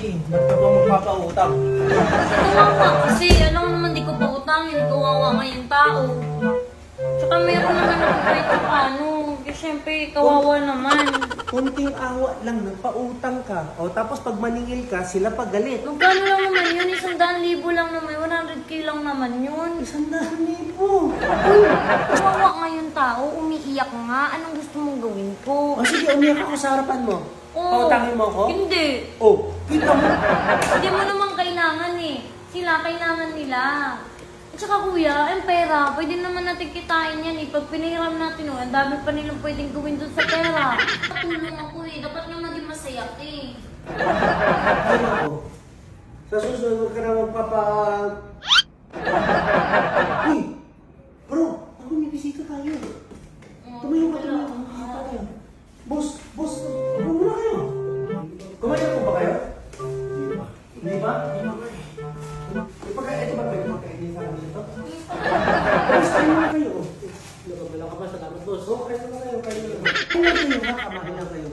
eh. Ba't ka ba magpapautang? Kawawa kasi, alam mo naman di ko pautangin. Kawawa nga yung tao. Tsaka mayroon naman ako kahit paano. Kasi syempre, kawawa naman. Kunting awa lang, nagpautang ka. O tapos pag maningil ka, sila pagalit. Magkano lang naman yun? 100,000 lang naman. 100K lang naman yun. 100,000. Uy, kawawa nga yung tao. Umiiyak nga. Anong gusto mong gawin ko? O sige, umiyak ako sa harapan mo. Oo. Pautangin mo ako? Hindi. Oh, kita mo. Hindi mo naman kailangan eh. Sila, kailangan nila. At saka kuya, ang pera, pwede naman natin kitain yan eh. Pag pinahiram natin, ang dami pa nilang pwedeng gawin dun sa pera. Patulong ako eh. Dapat nga maging masaya eh. Ano ako? Sa susunod, huwag ka na magpapa... Uy! Bro, ako may bisita tayo. Tumayo ka, tumayo ka. Makita tayo. Boss, ano muna kayo? Kumain po ba kayo? Hindi ba? Ito ba kayo kumakainin sa kami ito? Boss, kayo muna kayo. Wala ka ba sa dapat, boss? Oo, kayo muna kayo. Kayo ha, kamahin lang kayo.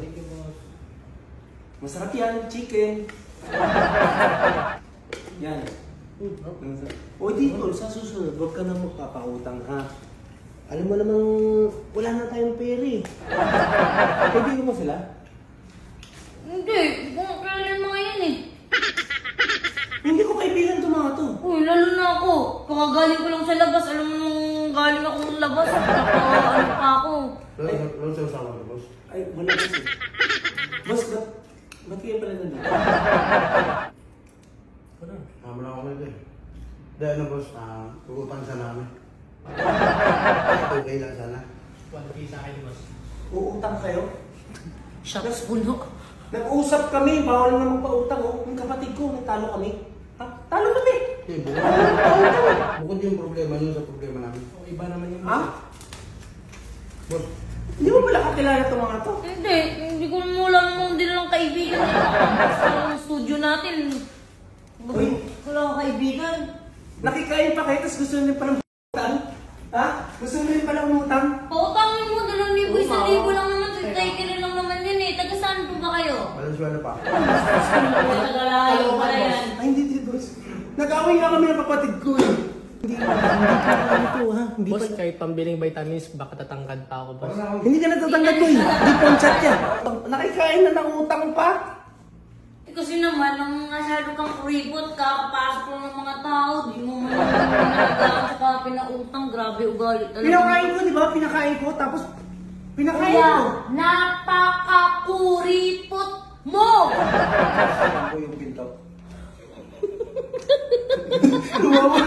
Masarap yan, chicken. Yan. O dito, sa susunod, huwag ka na magpapautang ha. Alam mo namang wala na tayong pera eh. Kaibigan mo sila? Hindi, kung kailan mga yan eh. Hindi ko kaibigan itong mga to. Uy, lalo na ako. Kakagaling ko lang sa labas. Alam mo nung galing ako ng labas. Ano pa ako. Ano sa'yo sa mga boss? Ay, wala kasi. Boss, ba't kayo pala nandito? Wala. Tama lang ako nito eh. Dahil na boss, tutang sa namin. Okay lang sana. 1K sa akin, boss. Uutang kayo? Shots puno. Nag-usap kami, bawal na magpautang oh. Yung kapatid ko, nagtalo kami. Ha? Talo kami! Bukod yung problema yun sa problema namin. O, iba naman yung... Ha? Boss, Hindi mo pala kakilala itong mga to? Hindi ko mo lang kung hindi lang kaibigan. Sa studio natin. Uy. Wala akong kaibigan. Nakikain pa kayo, tapos gusto nyo palang utang? Ha? Gusto nyo palang umutang? Pautangin mo, 2,000, 1,000 lang naman. Tay-kiri lang naman yun eh. Taga saan po ba kayo? Valenzuela pa. Taga-layo pala yan. Ay, hindi, boss. Nag-away nga kami ng kapatid ko eh. Hindi pa ito ha. Hindi Boss, pa... kahit pambiling vitamins, baka tatangkad pa ako, boss. Hindi ka natatanggal ko eh. Hindi pong-chat yan. Nakikain na ng utang pa. Kasi naman, nang masyado kang kuripot, kakapasok lang ng mga tao, di mo man nalagaan, tsaka pinautang, grabe ugali talaga. Pinakain ko, di ba? Pinakain ko, tapos pinakain Kuya, ko. napakakuripot mo! Ako yung pinto. Lumawa.